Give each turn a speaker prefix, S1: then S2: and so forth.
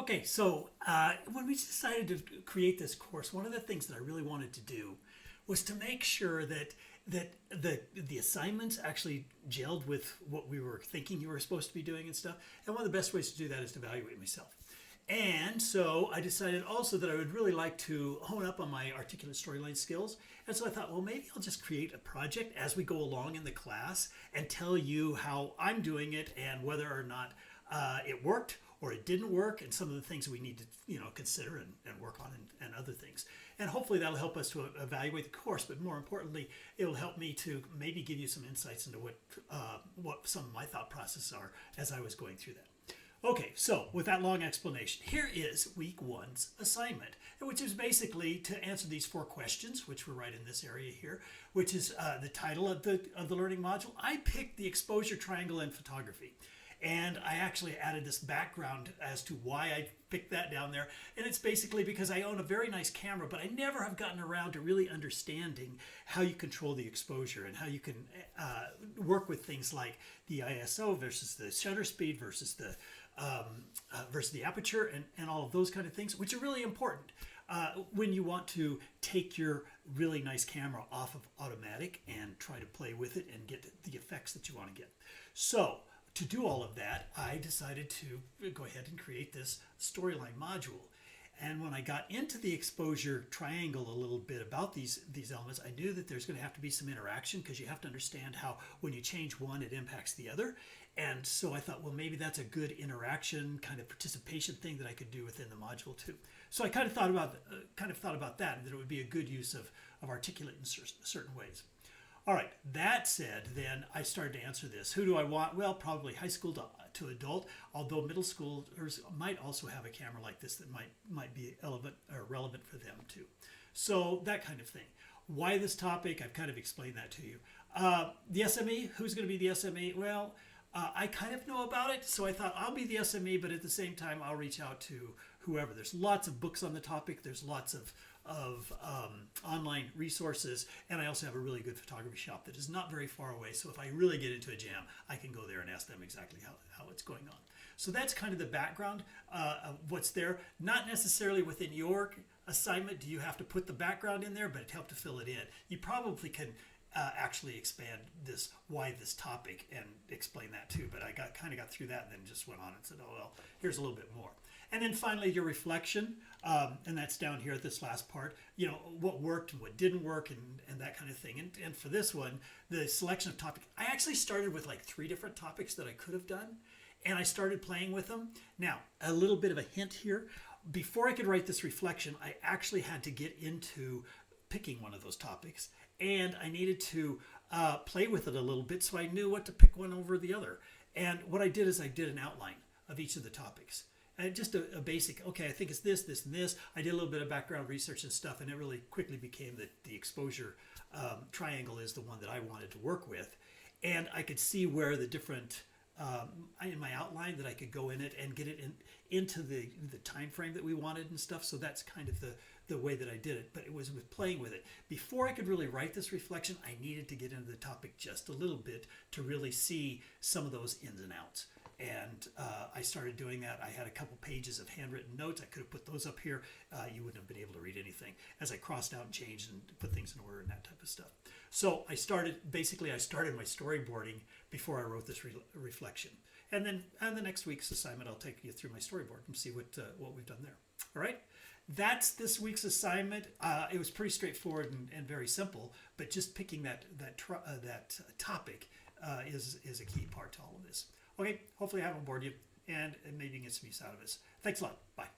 S1: Okay, so when we decided to create this course, one of the things that I really wanted to do was to make sure that the assignments actually gelled with what we were thinking you were supposed to be doing and stuff. And one of the best ways to do that is to evaluate myself. And so I decided also that I would really like to hone up on my articulate storyline skills. And so I thought, well, maybe I'll just create a project as we go along in the class and tell you how I'm doing it and whether or not it worked or it didn't work, and some of the things we need to consider and work on, and other things. And hopefully that'll help us to evaluate the course, but more importantly, it'll help me to maybe give you some insights into what some of my thought processes are as I was going through that. Okay, so with that long explanation, here is week one's assignment, which is basically to answer these 4 questions, which were right in this area here, which is the title of the learning module. I picked the exposure triangle in photography. And I actually added this background as to why I picked that down there. And it's basically because I own a very nice camera, but I never have gotten around to really understanding how you control the exposure and how you can work with things like the ISO versus the shutter speed versus the aperture and all of those kind of things, which are really important when you want to take your really nice camera off of automatic and try to play with it and get the effects that you want to get. So to do all of that, I decided to go ahead and create this storyline module. And when I got into the exposure triangle a little bit about these elements, I knew that there's going to have to be some interaction, because you have to understand how when you change one, it impacts the other. And so I thought, well, maybe that's a good interaction kind of participation thing that I could do within the module too. So I kind of thought about that, and that it would be a good use of articulate in certain ways. All right, that said, then I started to answer this. Who do I want? Well, probably high school to adult, although middle schoolers might also have a camera like this that might be relevant for them too. So that kind of thing. Why this topic? I've kind of explained that to you. The SME, who's going to be the SME? Well, I kind of know about it, so I thought I'll be the SME, but at the same time, I'll reach out to whoever. There's lots of books on the topic. There's lots of online resources, and I also have a really good photography shop that is not very far away, so if I really get into a jam, I can go there and ask them exactly how it's going on. So that's kind of the background of what's there. Not necessarily within your assignment do you have to put the background in there, but it helped to fill it in. You probably can actually expand why this topic and explain that too, but I kind of got through that and then just went on and said, oh well, here's a little bit more. And then finally your reflection, and that's down here at this last part, what worked and what didn't work and that kind of thing. And for this one, the selection of topics, I actually started with like 3 different topics that I could have done, and I started playing with them. Now, a little bit of a hint here. Before I could write this reflection, I actually had to get into picking one of those topics, and I needed to play with it a little bit so I knew what to pick one over the other. And what I did is I did an outline of each of the topics. Just a basic, okay, I think it's this, this, and this. I did a little bit of background research and stuff, and it really quickly became that the exposure triangle is the one that I wanted to work with. And I could see where the different, in my outline, that I could go in it and get it into the time frame that we wanted and stuff. So that's kind of the way that I did it, but it was with playing with it. Before I could really write this reflection, I needed to get into the topic just a little bit to really see some of those ins and outs. And I started doing that. I had a couple pages of handwritten notes. I could have put those up here. You wouldn't have been able to read anything as I crossed out and changed and put things in order and that type of stuff. So I started my storyboarding before I wrote this reflection. And then on the next week's assignment, I'll take you through my storyboard and see what we've done there. All right? That's this week's assignment. It was pretty straightforward and very simple, but just picking that topic is a key part to all of this. Okay, hopefully I haven't bored you, and maybe you can get some use out of this. Thanks a lot. Bye.